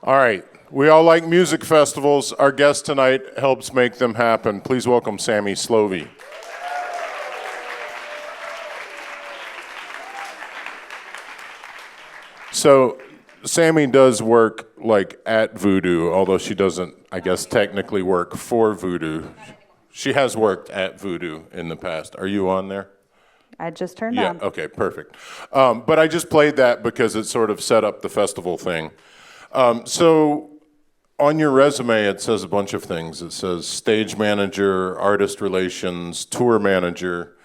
All right. We all like music festivals. Our guest tonight helps make them happen. Please welcome Sami Slovy. So Sami does work like at Voodoo, although she doesn't, I guess, technically work for Voodoo. She has worked at Voodoo in the past. Are you on there? I just turned on. Yeah, okay, perfect. But I just played that because it sort of set up the festival thing. So on your resume, it says a bunch of things. It says stage manager, artist relations, tour manager.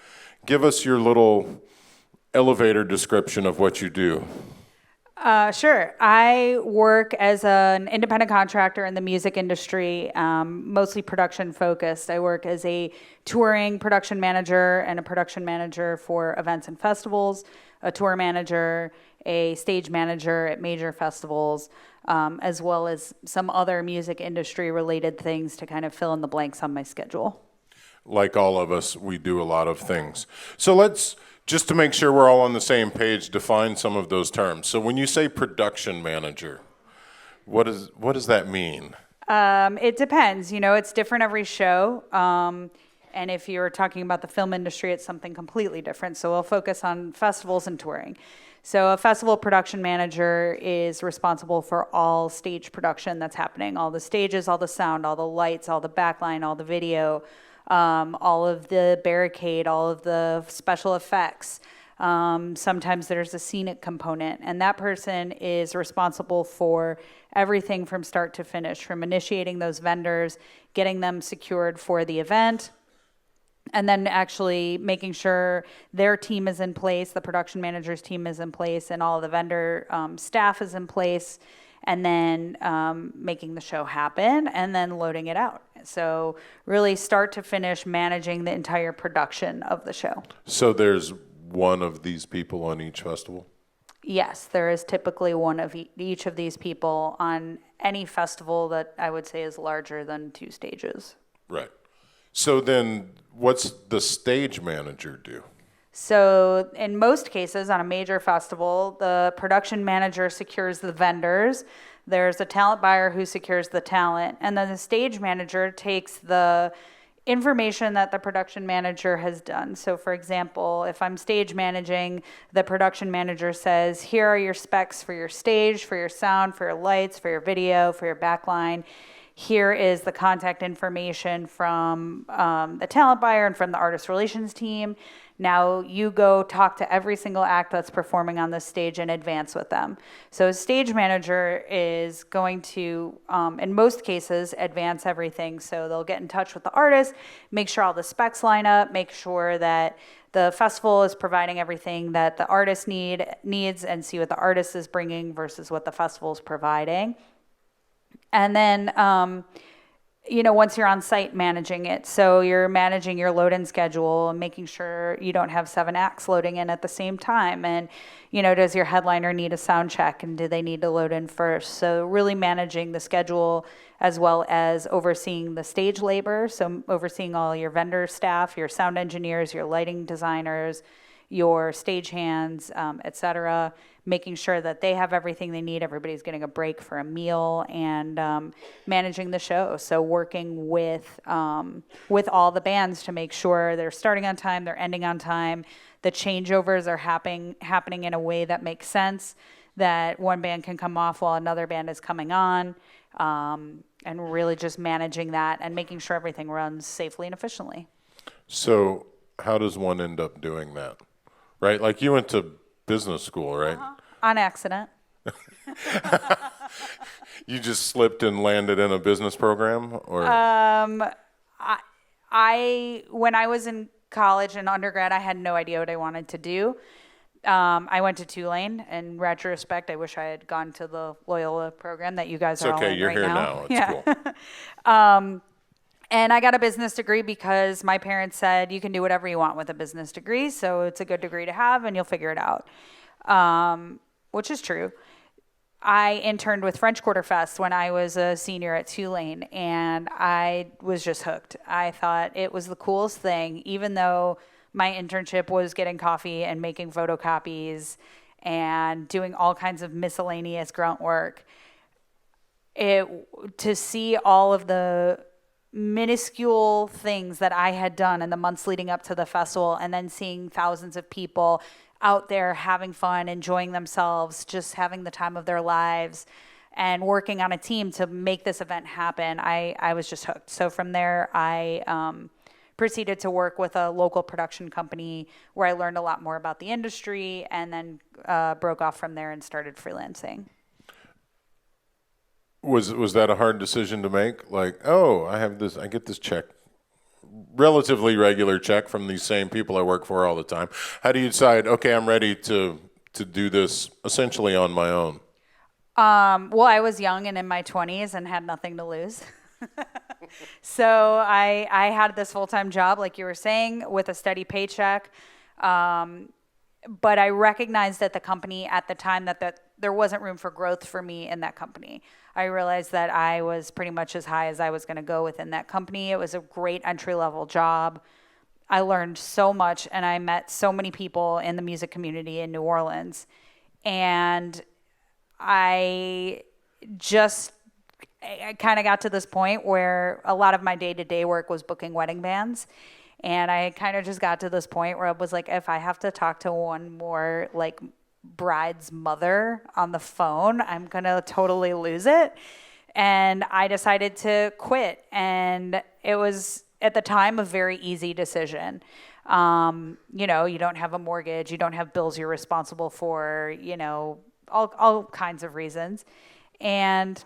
Give us your little elevator description of what you do. Sure. I work as an independent contractor in the music industry, mostly production focused. I work as a touring production manager and a production manager for events and festivals, a tour manager, a stage manager at major festivals, as well as some other music industry related things to kind of fill in the blanks on my schedule. Like all of us, we do a lot of things. So let's, just to make sure we're all on the same page, define some of those terms. So when you say production manager, what does that mean? It depends. You know, it's different every show. And if you're talking about the film industry, it's something completely different. So we'll focus on festivals and touring. So a festival production manager is responsible for all stage production that's happening, all the stages, all the sound, all the lights, all the backline, all the video, all of the barricade, all of the special effects. Sometimes there's a scenic component, and that person is responsible for everything from start to finish, from initiating those vendors, getting them secured for the event, and then actually making sure their team is in place, the production manager's team is in place, and all of the vendor staff is in place, and then making the show happen, and then loading it out. So really start to finish managing the entire production of the show. So there's one of these people on each festival? Yes, there is typically one of each of these people on any festival that I would say is larger than 2 stages. Right. So then what's the stage manager do? So in most cases on a major festival, the production manager secures the vendors. There's a talent buyer who secures the talent. And then the stage manager takes the information that the production manager has done. So for example, if I'm stage managing, the production manager says, here are your specs for your stage, for your sound, for your lights, for your video, for your backline. Here is the contact information from the talent buyer and from the artist relations team. Now you go talk to every single act that's performing on this stage and advance with them. So a stage manager is going to, in most cases, advance everything. So they'll get in touch with the artist, make sure all the specs line up, make sure that the festival is providing everything that the artist needs, and see what the artist is bringing versus what the festival is providing. And then, once you're on site managing it, so you're managing your load-in schedule and making sure you don't have 7 acts loading in at the same time. And, does your headliner need a sound check, and do they need to load in first? So really managing the schedule as well as overseeing the stage labor. So overseeing all your vendor staff, your sound engineers, your lighting designers, your stagehands, et cetera, making sure that they have everything they need, everybody's getting a break for a meal, and managing the show. So working with all the bands to make sure they're starting on time, they're ending on time, the changeovers are happening in a way that makes sense, that one band can come off while another band is coming on, and really just managing that and making sure everything runs safely and efficiently. So how does one end up doing that? Right? Like you went to business school, right? On accident. You just slipped and landed in a business program, or? I when I was in college and undergrad, I had no idea what I wanted to do. I went to Tulane. In retrospect, I wish I had gone to the Loyola program that you guys are all in you're right here now. It's cool. And I got a business degree because my parents said you can do whatever you want with a business degree, so it's a good degree to have and you'll figure it out, which is true. I interned with French Quarter Fest when I was a senior at Tulane, and I was just hooked. I thought it was the coolest thing, even though my internship was getting coffee and making photocopies and doing all kinds of miscellaneous grunt work. to see all of the minuscule things that I had done in the months leading up to the festival, and then seeing thousands of people out there having fun, enjoying themselves, just having the time of their lives, and working on a team to make this event happen, I was just hooked. So from there, I proceeded to work with a local production company where I learned a lot more about the industry, and then broke off from there and started freelancing. Was that a hard decision to make? Like, oh, I get this check, relatively regular check from these same people I work for all the time. How do you decide, okay, I'm ready to do this essentially on my own? Well, I was young and in my 20s and had nothing to lose. So I had this full-time job, like you were saying, with a steady paycheck. But I recognized at the company at the time that there wasn't room for growth for me in that company. I realized that I was pretty much as high as I was going to go within that company. It was a great entry-level job. I learned so much, and I met so many people in the music community in New Orleans. And I kind of got to this point where a lot of my day-to-day work was booking wedding bands. And I kind of just got to this point where I was like, if I have to talk to one more like bride's mother on the phone, I'm going to totally lose it. And I decided to quit. And it was, at the time, a very easy decision. You don't have a mortgage, you don't have bills you're responsible for, all kinds of reasons. And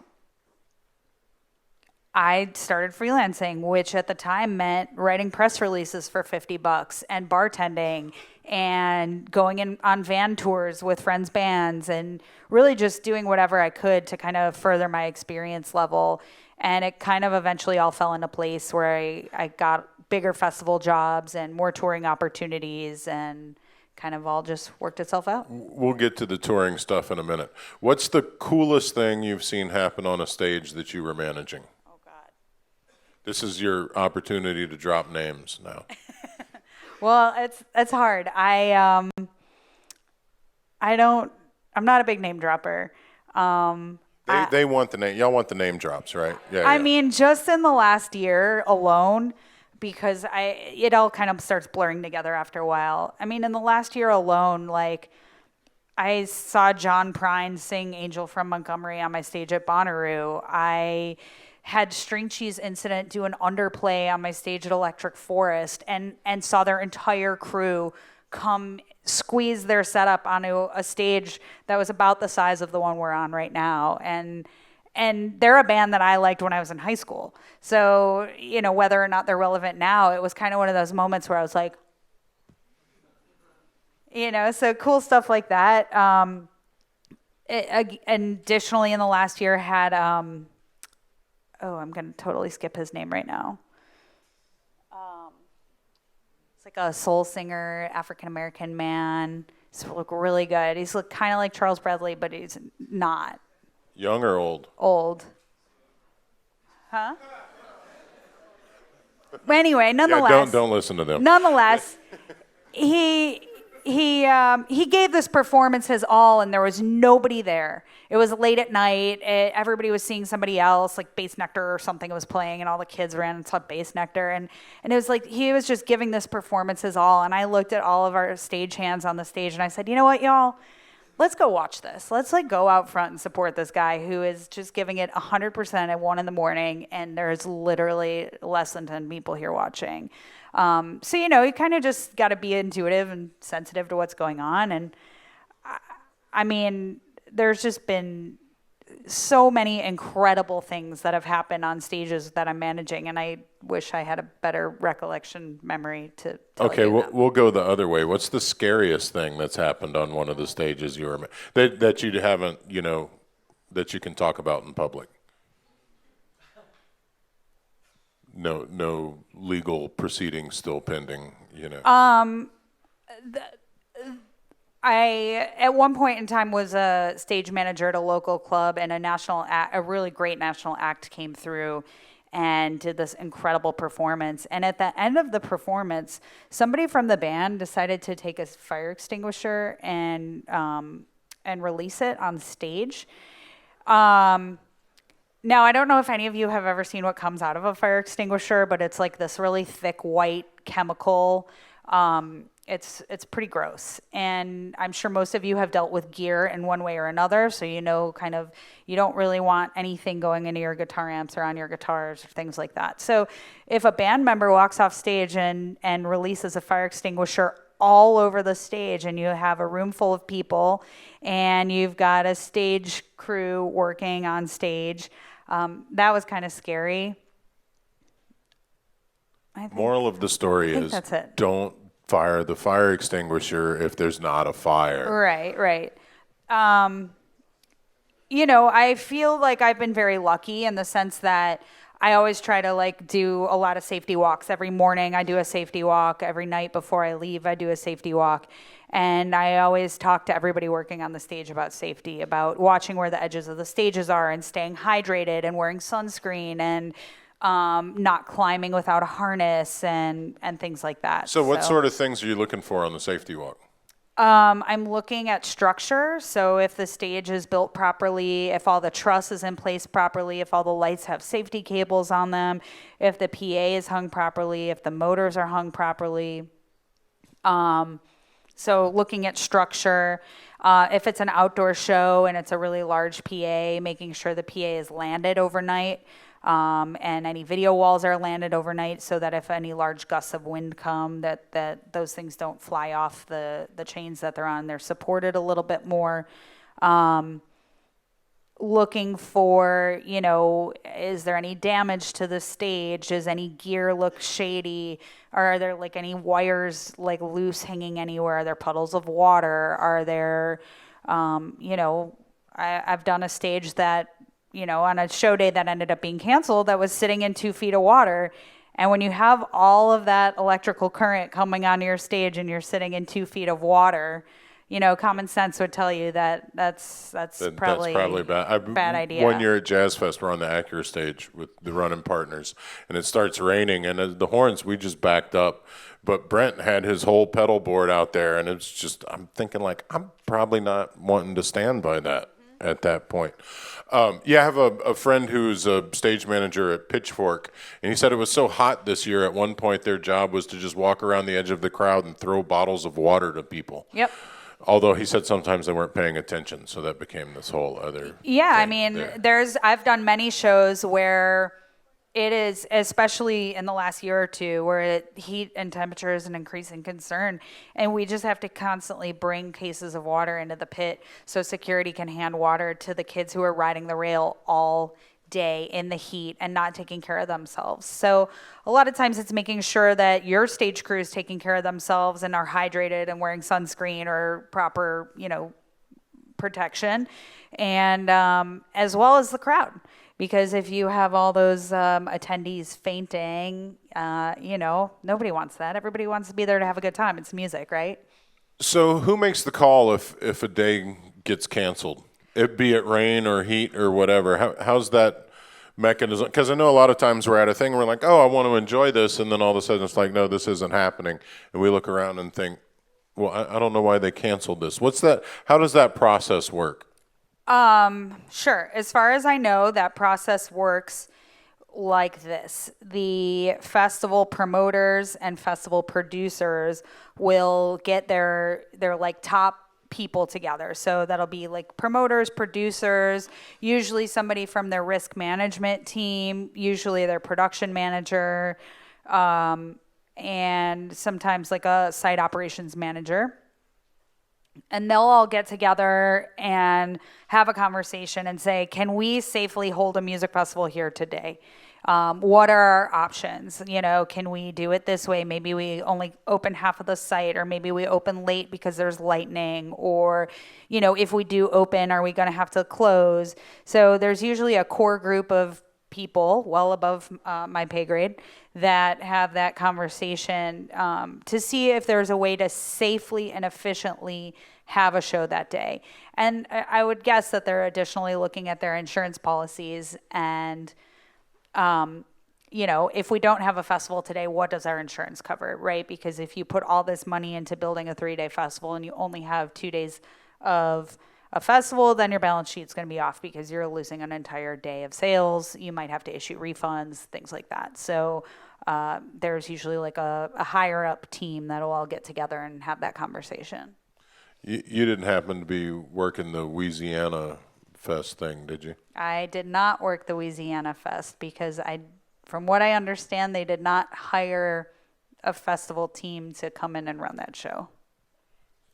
I started freelancing, which at the time meant writing press releases for $50 and bartending and going in on van tours with friends' bands, and really just doing whatever I could to kind of further my experience level. And it kind of eventually all fell into place where I got bigger festival jobs and more touring opportunities, and kind of all just worked itself out. We'll get to the touring stuff in a minute. What's the coolest thing you've seen happen on a stage that you were managing? This is your opportunity to drop names now. Well, it's hard. I'm not a big name dropper. They want the name. Y'all want the name drops, right? Yeah. I mean, just in the last year alone, because it all kind of starts blurring together after a while. I mean, in the last year alone, like, I saw John Prine sing Angel from Montgomery on my stage at Bonnaroo. I had String Cheese Incident do an underplay on my stage at Electric Forest, and saw their entire crew come squeeze their setup onto a stage that was about the size of the one we're on right now. And they're a band that I liked when I was in high school. So, whether or not they're relevant now, it was kind of one of those moments where I was like, so cool stuff like that. Additionally, in the last year had, I'm going to totally skip his name right now. It's like a soul singer, African-American man. He's really good. He's kind of like Charles Bradley, but he's not. Young or old? Old. Huh? But anyway, nonetheless. Yeah, don't listen to them. Nonetheless, he gave this performance his all, and there was nobody there. It was late at night. Everybody was seeing somebody else, like Bass Nectar or something was playing, and all the kids ran and saw Bass Nectar. And it was like he was just giving this performance his all. And I looked at all of our stagehands on the stage, and I said, you know what, y'all? Let's go watch this. Let's go out front and support this guy who is just giving it 100% at 1 a.m, and there's literally less than 10 people here watching. So, you kind of just got to be intuitive and sensitive to what's going on. And I mean, there's just been so many incredible things that have happened on stages that I'm managing, and I wish I had a better recollection memory to tell Okay, you them. we'll go the other way. What's the scariest thing that's happened on one of the stages you were that you haven't, that you can talk about in public? No legal proceedings still pending, I, at one point in time, was a stage manager at a local club, and a really great national act came through and did this incredible performance. And at the end of the performance, somebody from the band decided to take a fire extinguisher and release it on stage. Now, I don't know if any of you have ever seen what comes out of a fire extinguisher, but it's like this really thick white chemical. It's pretty gross. And I'm sure most of you have dealt with gear in one way or another. So, you know, kind of, you don't really want anything going into your guitar amps or on your guitars or things like that. So if a band member walks off stage and releases a fire extinguisher all over the stage, and you have a room full of people and you've got a stage crew working on stage, that was kind of scary. Moral of the story is that's it. don't fire the fire extinguisher if there's not a fire. Right. You know, I feel like I've been very lucky in the sense that I always try to like do a lot of safety walks. Every morning I do a safety walk. Every night before I leave, I do a safety walk. And I always talk to everybody working on the stage about safety, about watching where the edges of the stages are and staying hydrated and wearing sunscreen and not climbing without a harness and things like that. So what sort of things are you looking for on the safety walk? I'm looking at structure. So if the stage is built properly, if all the truss is in place properly, if all the lights have safety cables on them, if the PA is hung properly, if the motors are hung properly. So looking at structure, if it's an outdoor show and it's a really large PA, making sure the PA is landed overnight. And any video walls are landed overnight so that if any large gusts of wind come, that those things don't fly off the chains that they're on. They're supported a little bit more. Looking for, you know, is there any damage to the stage? Does any gear look shady? Are there like any wires like loose hanging anywhere? Are there puddles of water? Are there, you know, I've done a stage that, you know, on a show day that ended up being canceled that was sitting in 2 feet of water. And when you have all of that electrical current coming onto your stage and you're sitting in 2 feet of water, you know, common sense would tell you that that's probably bad. Bad idea. One year at Jazz Fest, we're on the Acura stage with the running partners, and it starts raining, and the horns, we just backed up. But Brent had his whole pedal board out there, and it's just, I'm thinking like, I'm probably not wanting to stand by that at that point. I have a friend who's a stage manager at Pitchfork, and he said it was so hot this year, at one point their job was to just walk around the edge of the crowd and throw bottles of water to people. Yep. Although he said sometimes they weren't paying attention, so that became this whole other Yeah, I thing mean, there. I've done many shows where it is, especially in the last year or two, where heat and temperature is an increasing concern, and we just have to constantly bring cases of water into the pit so security can hand water to the kids who are riding the rail all day in the heat and not taking care of themselves. So a lot of times it's making sure that your stage crew is taking care of themselves and are hydrated and wearing sunscreen or proper, you know, protection, and as well as the crowd. Because if you have all those attendees fainting, you know, nobody wants that. Everybody wants to be there to have a good time. It's music, right? So who makes the call if a day gets canceled? It be it rain or heat or whatever. How's that mechanism? Because I know a lot of times we're at a thing, we're like, oh, I want to enjoy this, and then all of a sudden it's like, no, this isn't happening. And we look around and think, well, I don't know why they canceled this. What's that? How does that process work? Sure. As far as I know, that process works like this. The festival promoters and festival producers will get their like top people together. So that'll be like promoters, producers, usually somebody from their risk management team, usually their production manager, and sometimes like a site operations manager. And they'll all get together and have a conversation and say, can we safely hold a music festival here today? What are our options? You know, can we do it this way? Maybe we only open half of the site, or maybe we open late because there's lightning, or, you know, if we do open, are we going to have to close? So there's usually a core group of people well above my pay grade that have that conversation to see if there's a way to safely and efficiently have a show that day. And I would guess that they're additionally looking at their insurance policies and, you know, if we don't have a festival today, what does our insurance cover, right? Because if you put all this money into building a 3-day festival and you only have 2 days of a festival, then your balance sheet's going to be off because you're losing an entire day of sales. You might have to issue refunds, things like that. So there's usually like a higher up team that'll all get together and have that conversation. You didn't happen to be working the Louisiana Fest thing, did you? I did not work the Louisiana Fest because from what I understand, they did not hire a festival team to come in and run that show.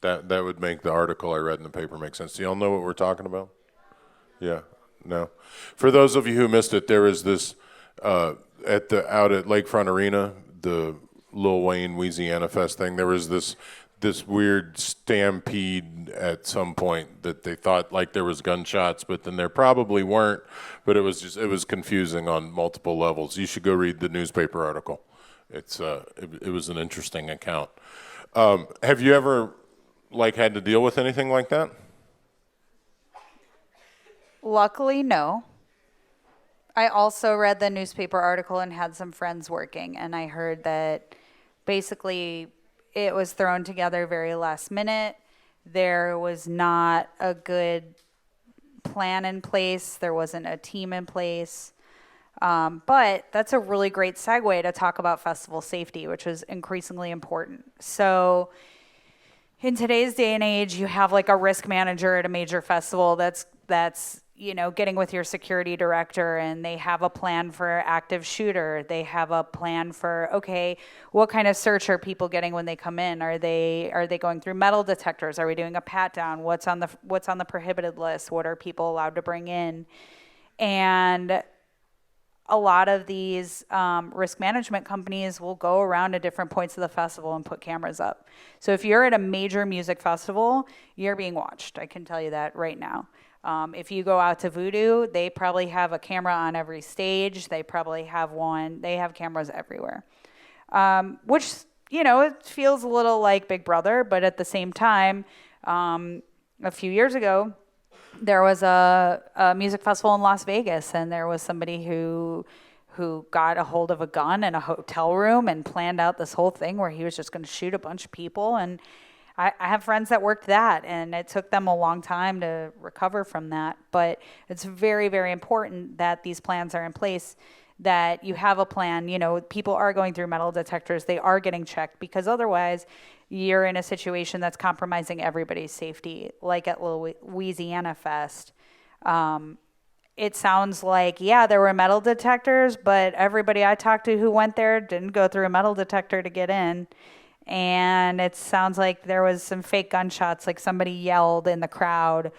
That would make the article I read in the paper make sense. Do y'all know what we're talking about? Yeah, no. For those of you who missed it, there is this out at Lakefront Arena, the Lil Wayne Louisiana Fest thing. There was this weird stampede at some point that they thought like there was gunshots, but then there probably weren't. But it was confusing on multiple levels. You should go read the newspaper article. It was an interesting account. Have you ever had to deal with anything like that? Luckily, no. I also read the newspaper article and had some friends working, and I heard that basically it was thrown together very last minute. There was not a good plan in place. There wasn't a team in place. But that's a really great segue to talk about festival safety, which is increasingly important. So in today's day and age, you have like a risk manager at a major festival that's getting with your security director, and they have a plan for active shooter. They have a plan for, okay, what kind of search are people getting when they come in? Are they going through metal detectors? Are we doing a pat down? What's on the prohibited list? What are people allowed to bring in? And a lot of these risk management companies will go around to different points of the festival and put cameras up. So if you're at a major music festival, you're being watched. I can tell you that right now. If you go out to Voodoo, they probably have a camera on every stage. They probably have one. They have cameras everywhere, which, it feels a little like Big Brother. But at the same time, a few years ago, there was a music festival in Las Vegas, and there was somebody who got a hold of a gun in a hotel room and planned out this whole thing where he was just going to shoot a bunch of people. And I have friends that worked that, and it took them a long time to recover from that. But it's very, very important that these plans are in place, that you have a plan. People are going through metal detectors. They are getting checked, because otherwise you're in a situation that's compromising everybody's safety, like at Louisiana Fest. It sounds like, there were metal detectors, but everybody I talked to who went there didn't go through a metal detector to get in. And it sounds like there was some fake gunshots, like somebody yelled in the crowd,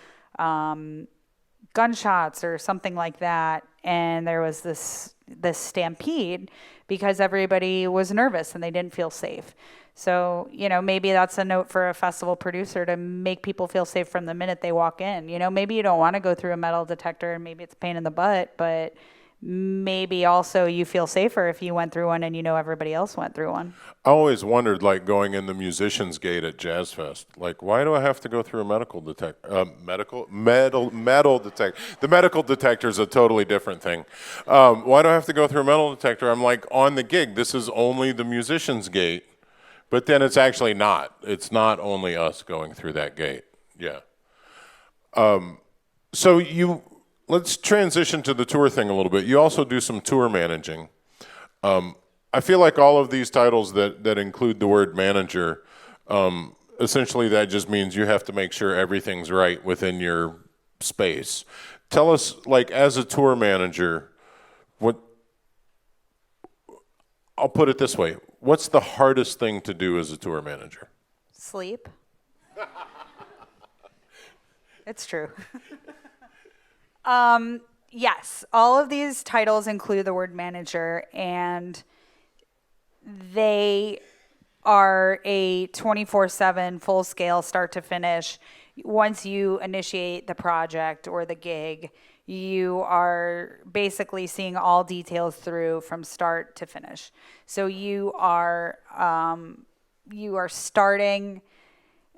gunshots or something like that. And there was this stampede because everybody was nervous and they didn't feel safe. So, maybe that's a note for a festival producer to make people feel safe from the minute they walk in. Maybe you don't want to go through a metal detector, and maybe it's a pain in the butt, but maybe also you feel safer if you went through one and everybody else went through one. I always wondered, going in the Musicians Gate at Jazz Fest, why do I have to go through a metal detector? Metal detector. The medical detector is a totally different thing. Why do I have to go through a metal detector? I'm on the gig. This is only the Musicians Gate, but then it's actually not. It's not only us going through that gate. Yeah. Let's transition to the tour thing a little bit. You also do some tour managing. I feel like all of these titles that include the word manager, essentially that just means you have to make sure everything's right within your space. Tell us, as a tour manager, I'll put it this way. What's the hardest thing to do as a tour manager? Sleep. It's true. Yes, all of these titles include the word manager, and they are a 24/7 full scale start to finish. Once you initiate the project or the gig, you are basically seeing all details through from start to finish. So you are starting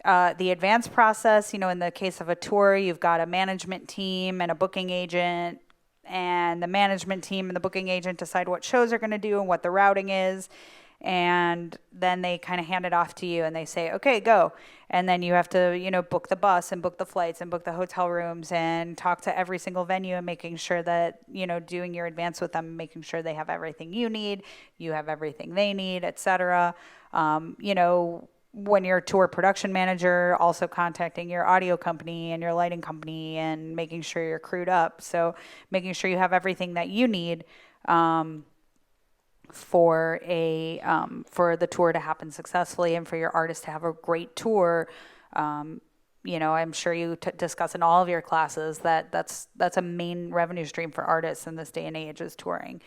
the advance process. In the case of a tour, you've got a management team and a booking agent, and the management team and the booking agent decide what shows are going to do and what the routing is. and then they kind of hand it off to you and they say, okay, go. And then you have to, book the bus and book the flights and book the hotel rooms and talk to every single venue and making sure that, doing your advance with them, making sure they have everything you need, you have everything they need, etc. When you're a tour production manager, also contacting your audio company and your lighting company and making sure you're crewed up. So making sure you have everything that you need for the tour to happen successfully and for your artist to have a great tour. I'm sure you discuss in all of your classes that's a main revenue stream for artists in this day and age is touring.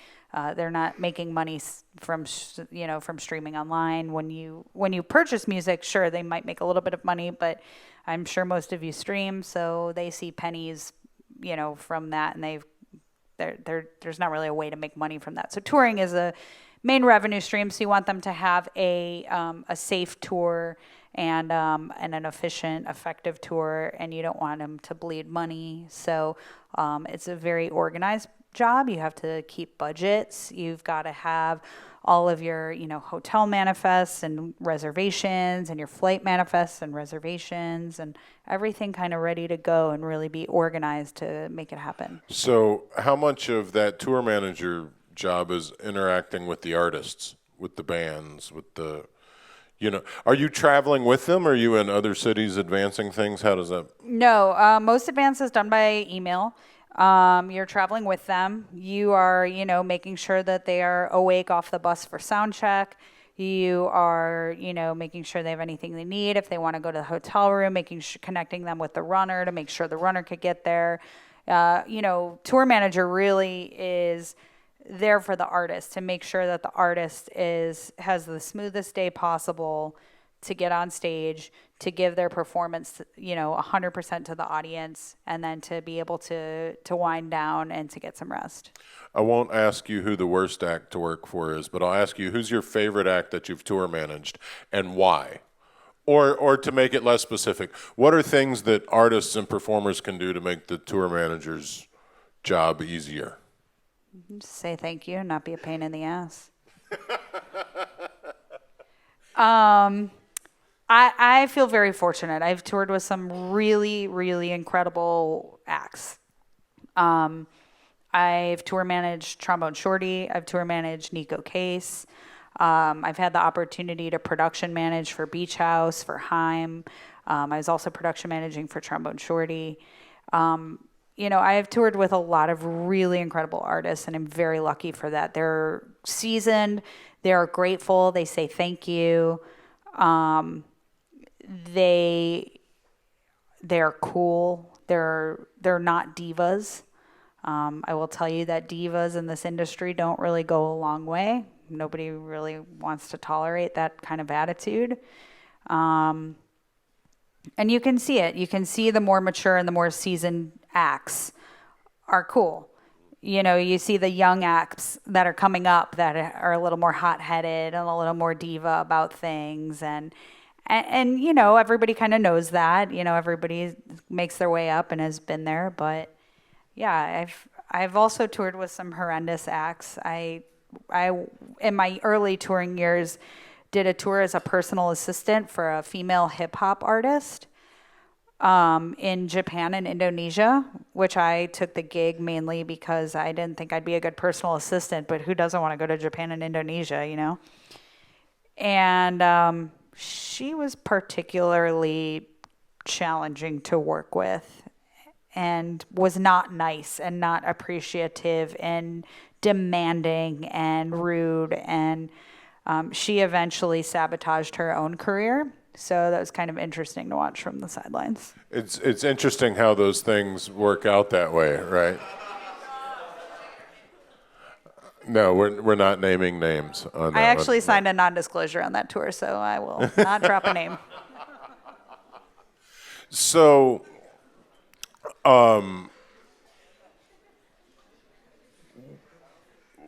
They're not making money from streaming online. When you purchase music, sure, they might make a little bit of money, but I'm sure most of you stream, so they see pennies, from that, and there's not really a way to make money from that. So touring is a main revenue stream. So you want them to have a safe tour and an efficient, effective tour, and you don't want them to bleed money. So it's a very organized job. You have to keep budgets. You've got to have all of your, hotel manifests and reservations and your flight manifests and reservations and everything kind of ready to go and really be organized to make it happen. So how much of that tour manager job is interacting with the artists, with the bands, with the, are you traveling with them? Are you in other cities advancing things? How does that? No, most advance is done by email. You're traveling with them. You are, making sure that they are awake off the bus for sound check. You are, making sure they have anything they need. If they want to go to the hotel room, connecting them with the runner to make sure the runner could get there. Tour manager really is there for the artist to make sure that the artist has the smoothest day possible to get on stage, to give their performance, 100% to the audience, and then to be able to wind down and to get some rest. I won't ask you who the worst act to work for is, but I'll ask you, who's your favorite act that you've tour managed and why? Or to make it less specific, what are things that artists and performers can do to make the tour manager's job easier? Just say thank you and not be a pain in the ass. I feel very fortunate. I've toured with some really, really incredible acts. I've tour managed Trombone Shorty. I've tour managed Nico Case. I've had the opportunity to production manage for Beach House, for Haim. I was also production managing for Trombone Shorty. I have toured with a lot of really incredible artists, and I'm very lucky for that. They're seasoned. They're grateful. They say thank you. They're cool. They're not divas. I will tell you that divas in this industry don't really go a long way. Nobody really wants to tolerate that kind of attitude. And you can see it. You can see the more mature and the more seasoned acts are cool. You see the young acts that are coming up that are a little more hot-headed and a little more diva about things. And everybody kind of knows that. Everybody makes their way up and has been there. But, yeah, I've also toured with some horrendous acts. I in my early touring years, did a tour as a personal assistant for a female hip-hop artist in Japan and Indonesia, which I took the gig mainly because I didn't think I'd be a good personal assistant, but who doesn't want to go to Japan and Indonesia, And she was particularly challenging to work with and was not nice and not appreciative and demanding and rude, and she eventually sabotaged her own career. So that was kind of interesting to watch from the sidelines. It's interesting how those things work out that way, right? No, we're not naming names on that. I actually signed a non-disclosure on that tour, so I will not drop a name. So,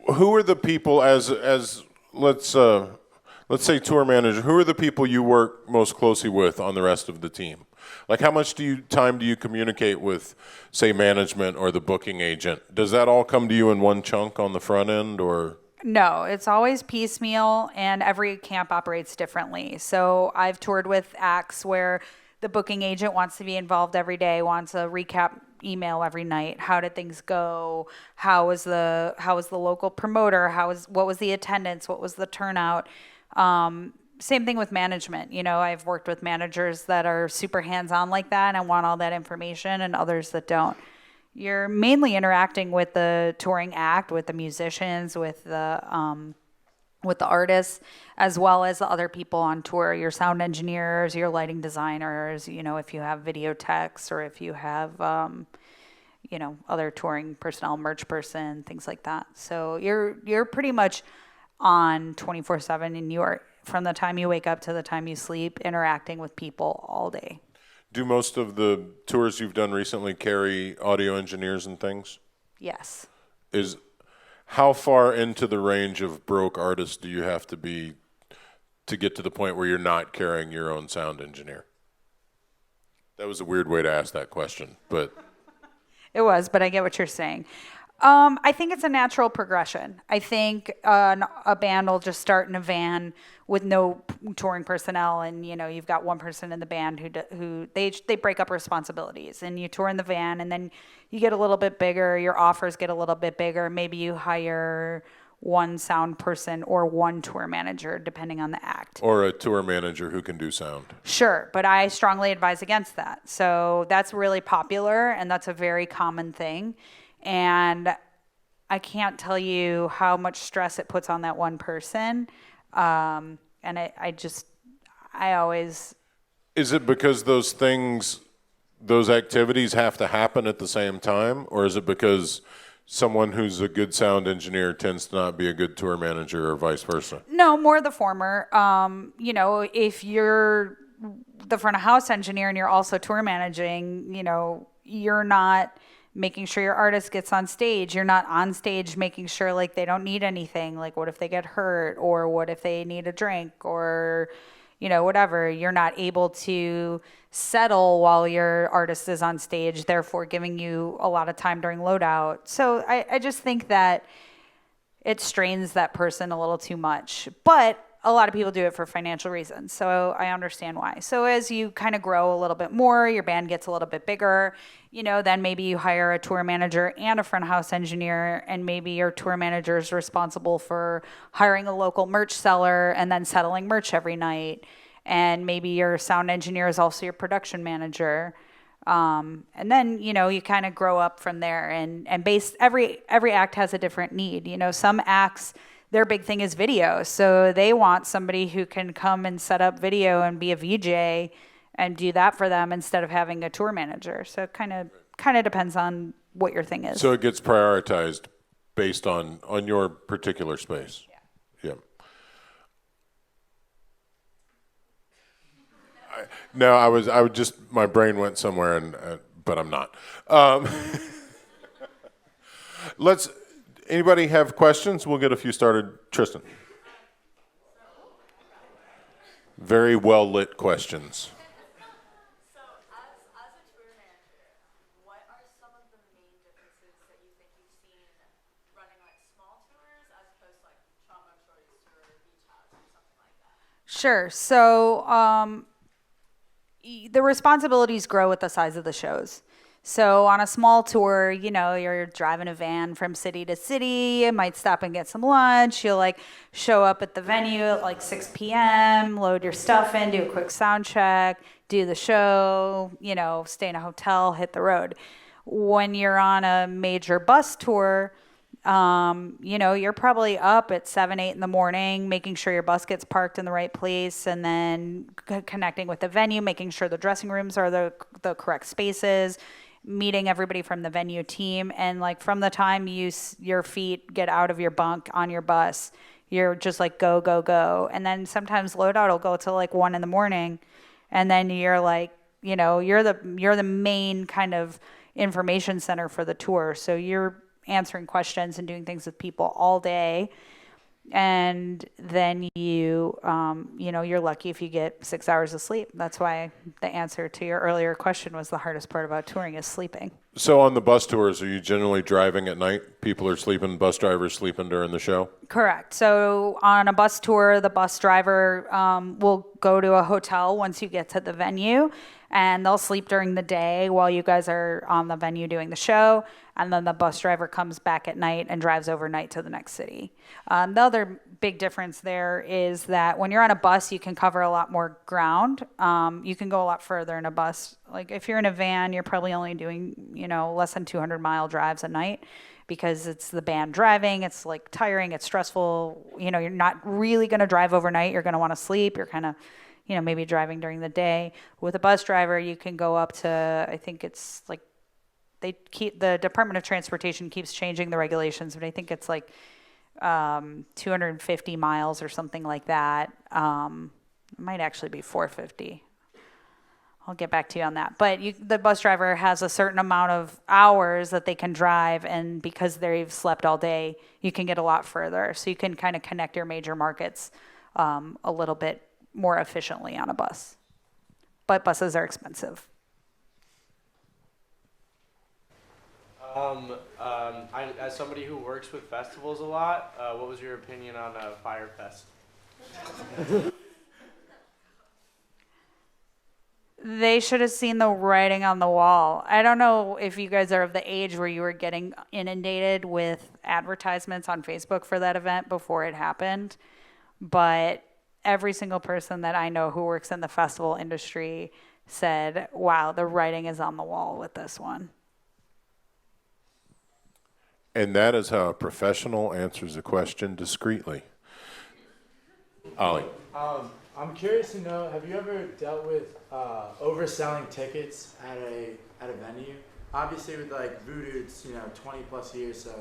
who are the people as let's say tour manager? Who are the people you work most closely with on the rest of the team? Like, how much time do you communicate with, say, management or the booking agent? Does that all come to you in one chunk on the front end, or? No, it's always piecemeal, and every camp operates differently. So I've toured with acts where the booking agent wants to be involved every day, wants a recap email every night. How did things go? How was the local promoter? What was the attendance? What was the turnout? Same thing with management. I've worked with managers that are super hands-on like that and want all that information, and others that don't. You're mainly interacting with the touring act, with the musicians, with the artists, as well as the other people on tour, your sound engineers, your lighting designers, if you have video techs, or if you have, other touring personnel, merch person, things like that. So you're pretty much on 24/7, and you are, from the time you wake up to the time you sleep, interacting with people all day. Do most of the tours you've done recently carry audio engineers and things? Yes. How far into the range of broke artists do you have to be to get to the point where you're not carrying your own sound engineer? That was a weird way to ask that question, but... It was, but I get what you're saying. I think it's a natural progression. I think a band will just start in a van with no touring personnel, and you've got one person in the band who they break up responsibilities, and you tour in the van, and then you get a little bit bigger. Your offers get a little bit bigger. Maybe you hire one sound person or one tour manager, depending on the act. Or a tour manager who can do sound. Sure, but I strongly advise against that. So that's really popular, and that's a very common thing. And I can't tell you how much stress it puts on that one person. And I always... Is it because those activities have to happen at the same time? Or is it because someone who's a good sound engineer tends to not be a good tour manager, or vice versa? No, more the former. If you're the front of house engineer and you're also tour managing, you're not making sure your artist gets on stage. You're not on stage making sure they don't need anything. What if they get hurt, or what if they need a drink, or whatever. You're not able to settle while your artist is on stage, therefore giving you a lot of time during loadout. So I just think that it strains that person a little too much. But a lot of people do it for financial reasons, so I understand why. So as you kind of grow a little bit more, your band gets a little bit bigger, then maybe you hire a tour manager and a front house engineer, and maybe your tour manager is responsible for hiring a local merch seller and then settling merch every night. And maybe your sound engineer is also your production manager. And then, you kind of grow up from there, and every act has a different need. Some acts, their big thing is video. So they want somebody who can come and set up video and be a VJ and do that for them instead of having a tour manager. So it kind of depends on what your thing is. So it gets prioritized based on your particular space. Yeah. My brain went somewhere, but I'm not. Anybody have questions? We'll get a few started. Tristan. Very well lit questions. So, as a tour manager, what are some of the main differences that you think you've seen running small tours as opposed to Trauma Shorties Tour, Beach House, or something like that? Sure. So the responsibilities grow with the size of the shows. So on a small tour, you're driving a van from city to city. You might stop and get some lunch. You'll show up at the venue at 6 p.m., load your stuff in, do a quick sound check, do the show, stay in a hotel, hit the road. When you're on a major bus tour, you're probably up at 7, 8 in the morning, making sure your bus gets parked in the right place, and then connecting with the venue, making sure the dressing rooms are the correct spaces, meeting everybody from the venue team. And from the time your feet get out of your bunk on your bus, you're just go, go, go. And then sometimes loadout will go till 1 in the morning. And then you're you're the main kind of information center for the tour. So you're answering questions and doing things with people all day. And then you're lucky if you get 6 hours of sleep. That's why the answer to your earlier question was the hardest part about touring is sleeping. So on the bus tours, are you generally driving at night? People are sleeping, bus drivers sleeping during the show? Correct. So on a bus tour, the bus driver will go to a hotel once you get to the venue, and they'll sleep during the day while you guys are on the venue doing the show. And then the bus driver comes back at night and drives overnight to the next city. The other big difference there is that when you're on a bus, you can cover a lot more ground. You can go a lot further in a bus. Like if you're in a van, you're probably only doing, less than 200-mile drives a night, because it's the band driving. It's like tiring. It's stressful. You're not really going to drive overnight. You're going to want to sleep. You're kind of, maybe driving during the day. With a bus driver, you can go up to, I think it's like, the Department of Transportation keeps changing the regulations, but I think it's like 250 miles or something like that. It might actually be 450. I'll get back to you on that. But the bus driver has a certain amount of hours that they can drive, and because they've slept all day, you can get a lot further. So you can kind of connect your major markets a little bit more efficiently on a bus. But buses are expensive. As somebody who works with festivals a lot, what was your opinion on Fire Fest? They should have seen the writing on the wall. I don't know if you guys are of the age where you were getting inundated with advertisements on Facebook for that event before it happened, but every single person that I know who works in the festival industry said, wow, the writing is on the wall with this one. And that is how a professional answers a question discreetly. Ollie. I'm curious to know, have you ever dealt with overselling tickets at a venue? Obviously with like Voodoo, it's 20 plus years, so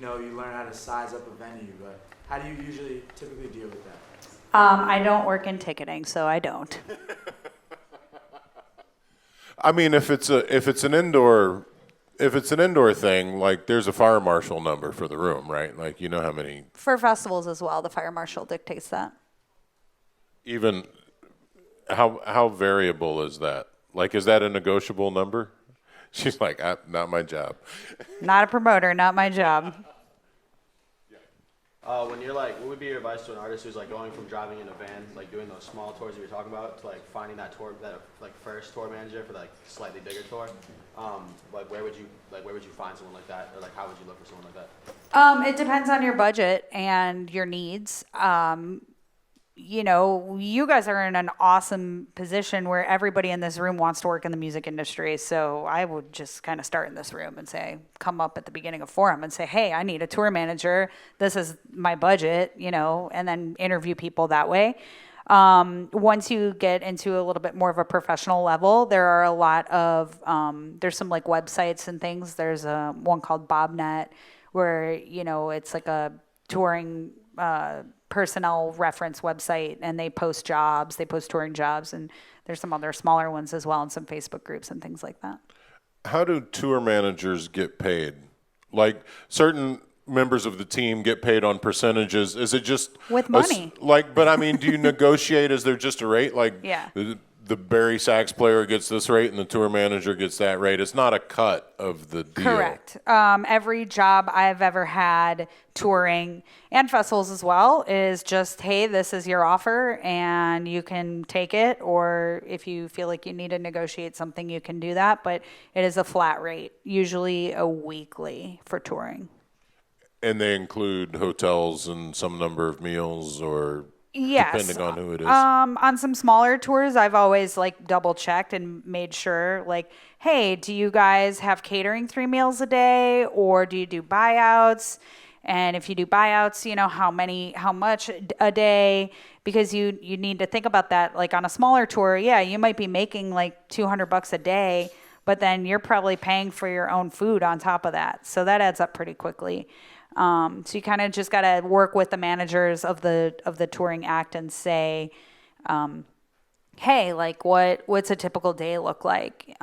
you learn how to size up a venue, but how do you usually typically deal with that? I don't work in ticketing, so I don't. I mean, if it's an indoor thing, like there's a fire marshal number for the room, right? Like how many. For festivals as well, the fire marshal dictates that. Even how variable is that? Like, is that a negotiable number? She's like, not my job. Not a promoter, not my job. When you're like, what would be your advice to an artist who's like going from driving in a van, like doing those small tours that you're talking about, to like finding that first tour manager for like slightly bigger tour? Where would you find someone like that, or like how would you look for someone like that? It depends on your budget and your needs. You guys are in an awesome position where everybody in this room wants to work in the music industry. So I would just kind of start in this room and say, come up at the beginning of forum and say, hey, I need a tour manager. This is my budget, and then interview people that way. Once you get into a little bit more of a professional level, there are a lot of, there's some like websites and things. There's one called BobNet where, it's like a touring, personnel reference website, and they post touring jobs, and there's some other smaller ones as well, and some Facebook groups and things like that. How do tour managers get paid? Like certain members of the team get paid on percentages. Is it just with money? But I mean, do you negotiate? Is there just a rate? Like yeah. The Barry sax player gets this rate and the tour manager gets that rate. It's not a cut of the deal. Correct. Every job I've ever had, touring and festivals as well, is just, hey, this is your offer and you can take it, or if you feel like you need to negotiate something, you can do that. But it is a flat rate, usually a weekly for touring. And they include hotels and some number of meals, or yes, depending on who it is. On some smaller tours, I've always like double checked and made sure, like, hey, do you guys have catering 3 meals a day, or do you do buyouts? And if you do buyouts, how much a day? Because you need to think about that. Like on a smaller tour, yeah, you might be making like $200 a day, but then you're probably paying for your own food on top of that. So that adds up pretty quickly. So you kind of just got to work with the managers of the touring act and say, hey, like what's a typical day look like?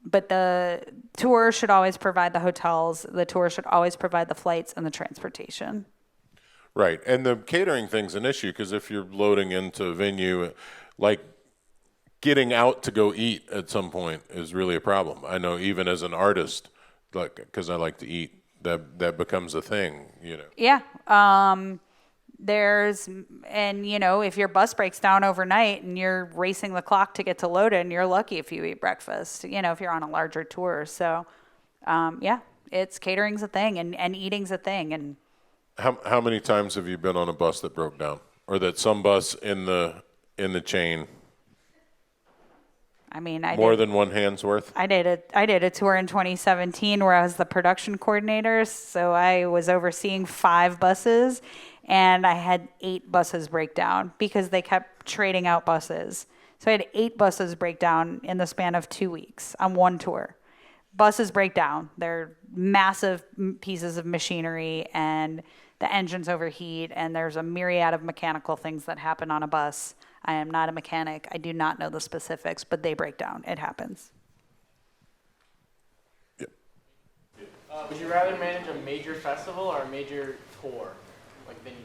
But the tour should always provide the hotels. The tour should always provide the flights and the transportation. Right. And the catering thing's an issue because if you're loading into a venue, like getting out to go eat at some point is really a problem. I know even as an artist, like, because I like to eat, that becomes a thing, you know. Yeah. And if your bus breaks down overnight and you're racing the clock to get to Loden, you're lucky if you eat breakfast, if you're on a larger tour. So, yeah, it's catering's a thing and eating's a thing. And How many times have you been on a bus that broke down, or that some bus in the chain? I mean, More than one hand's worth? I did a tour in 2017 where I was the production coordinator. So I was overseeing 5 buses, and I had 8 buses break down because they kept trading out buses. So I had 8 buses break down in the span of 2 weeks on one tour. Buses break down. They're massive pieces of machinery, and the engines overheat, and there's a myriad of mechanical things that happen on a bus. I am not a mechanic. I do not know the specifics, but they break down. It happens. Yep. Would you rather manage a major festival or a major tour, like venue?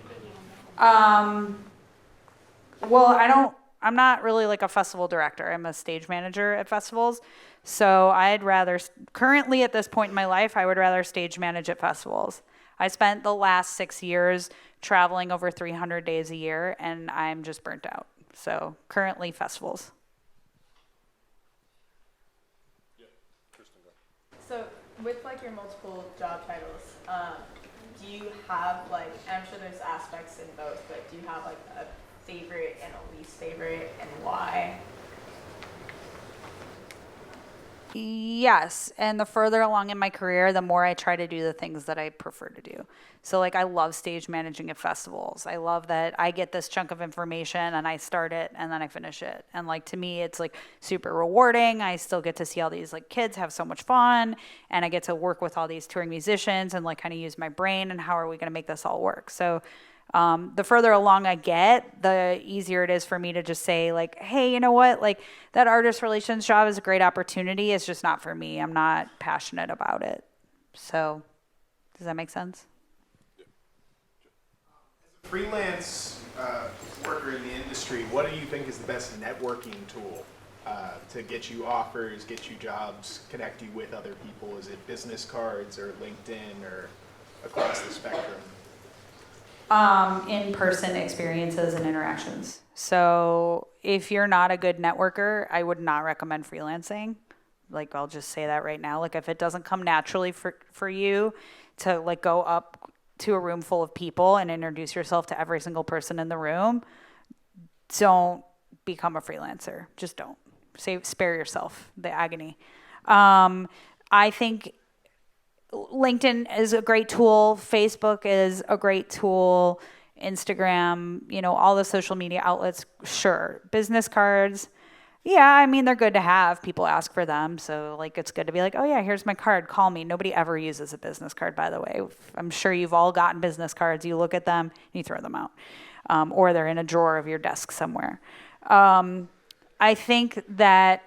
Well, I'm not really like a festival director. I'm a stage manager at festivals. So currently at this point in my life, I would rather stage manage at festivals. I spent the last 6 years traveling over 300 days a year, and I'm just burnt out. So currently festivals. So with like your multiple job titles, do you have like, and I'm sure there's aspects in both, but do you have like a favorite and a least favorite, and why? Yes, and the further along in my career, the more I try to do the things that I prefer to do. So like I love stage managing at festivals. I love that I get this chunk of information and I start it and then I finish it. And like to me it's like super rewarding. I still get to see all these like kids have so much fun, and I get to work with all these touring musicians and like kind of use my brain and how are we going to make this all work. So the further along I get, the easier it is for me to just say like, hey, you know what? Like that artist relations job is a great opportunity. It's just not for me. I'm not passionate about it. So does that make sense? Freelance worker in the industry, what do you think is the best networking tool to get you offers, get you jobs, connect you with other people? Is it business cards or LinkedIn or across the spectrum? In-person experiences and interactions. So if you're not a good networker, I would not recommend freelancing. Like I'll just say that right now. Like if it doesn't come naturally for you to like go up to a room full of people and introduce yourself to every single person in the room, don't become a freelancer. Just don't. Spare yourself the agony. I think LinkedIn is a great tool. Facebook is a great tool. Instagram, all the social media outlets, sure. Business cards, yeah, I mean, they're good to have. People ask for them. So, like, it's good to be like, oh, yeah, here's my card. Call me. Nobody ever uses a business card, by the way. I'm sure you've all gotten business cards. You look at them, and you throw them out. Or they're in a drawer of your desk somewhere. I think that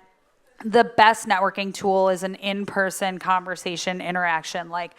the best networking tool is an in-person conversation interaction. Like,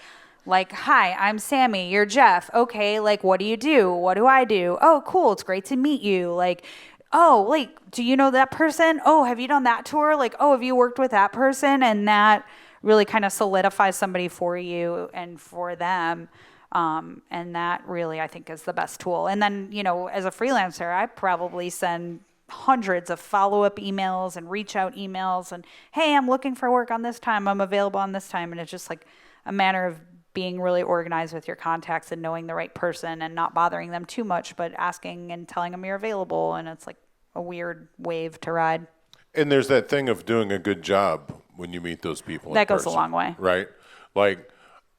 hi, I'm Sammy, you're Jeff. Okay, like, what do you do? What do I do? Oh, cool, it's great to meet you. Like, oh, like, do you know that person? Oh, have you done that tour? Like, oh, have you worked with that person? And that really kind of solidifies somebody for you and for them. And that really, I think, is the best tool. And then, as a freelancer, I probably send hundreds of follow-up emails and reach out emails and, hey, I'm looking for work on this time. I'm available on this time. And it's just like a matter of being really organized with your contacts and knowing the right person and not bothering them too much, but asking and telling them you're available. And it's like a weird wave to ride. And there's that thing of doing a good job when you meet those people. That goes a long way. Right? Like,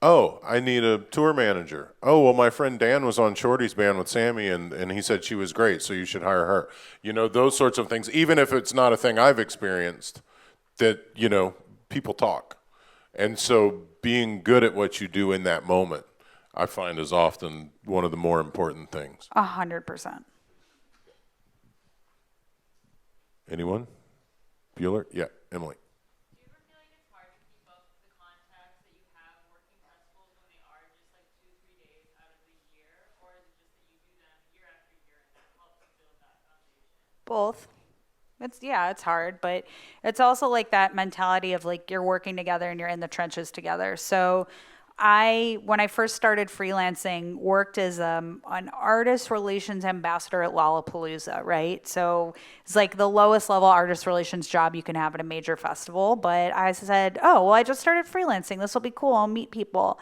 oh, I need a tour manager. Oh, well, my friend Dan was on Shorty's band with Sammy, and he said she was great, so you should hire her. Those sorts of things, even if it's not a thing I've experienced, that, people talk. And so being good at what you do in that moment, I find is often one of the more important things. 100%. Anyone? Bueller? Yeah, Emily. Do you ever feel like it's hard to keep up with the contacts that you have working festivals when they are just like 2-3 days out of the year, or is it just that you do them year after year and that helps build that foundation? Both. It's hard, but it's also like that mentality of like you're working together and you're in the trenches together. So when I first started freelancing, worked as an artist relations ambassador at Lollapalooza, right? So it's like the lowest level artist relations job you can have at a major festival. But I said, oh, well, I just started freelancing. This will be cool. I'll meet people.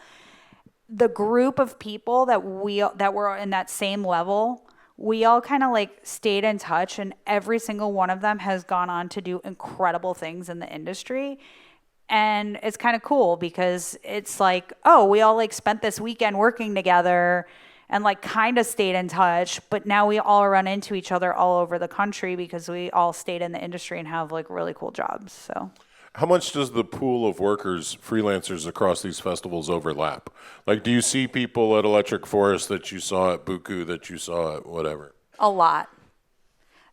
The group of people that were in that same level, we all kind of like stayed in touch, and every single one of them has gone on to do incredible things in the industry. And it's kind of cool because it's like, oh, we all like spent this weekend working together and like kind of stayed in touch, but now we all run into each other all over the country because we all stayed in the industry and have like really cool jobs. So How much does the pool of workers, freelancers across these festivals overlap? Like, do you see people at Electric Forest that you saw at Buku, that you saw at whatever? a lot.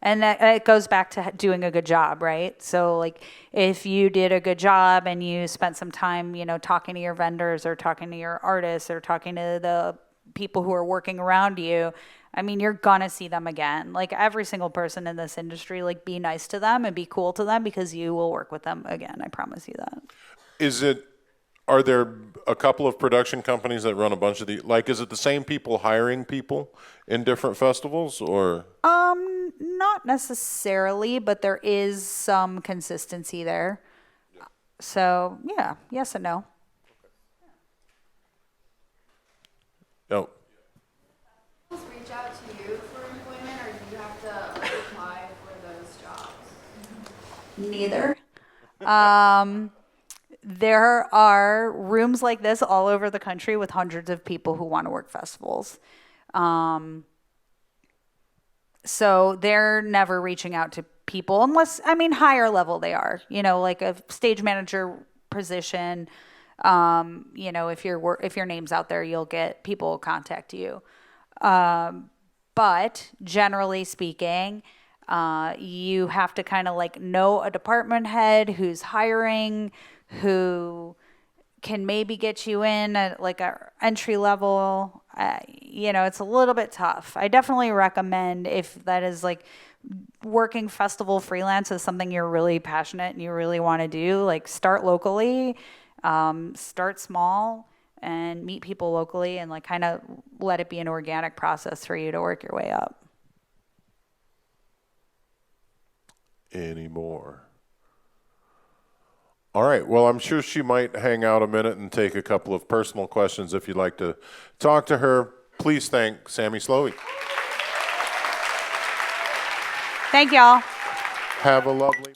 And it goes back to doing a good job, right? So like if you did a good job and you spent some time, talking to your vendors or talking to your artists or talking to the people who are working around you, I mean, you're gonna see them again. Like every single person in this industry, like be nice to them and be cool to them because you will work with them again. I promise you that. Are there a couple of production companies that run a bunch of these? Like, is it the same people hiring people in different festivals, or? Not necessarily, but there is some consistency there. So yeah, yes and no. No. Reach out to you for employment, or do you have to like, apply for those jobs? Neither. There are rooms like this all over the country with hundreds of people who want to work festivals. So they're never reaching out to people unless, higher level they are, like a stage manager position. If your name's out there, you'll get people contact you. But generally speaking, you have to kind of like know a department head who's hiring, who can maybe get you in at like a entry level. It's a little bit tough. I definitely recommend, if that is like working festival freelance is something you're really passionate and you really want to do, like start locally, start small and meet people locally and like kind of let it be an organic process for you to work your way up. Anymore. All right. Well, I'm sure she might hang out a minute and take a couple of personal questions. If you'd like to talk to her, please thank Sami Slovy. Thank y'all. Have a lovely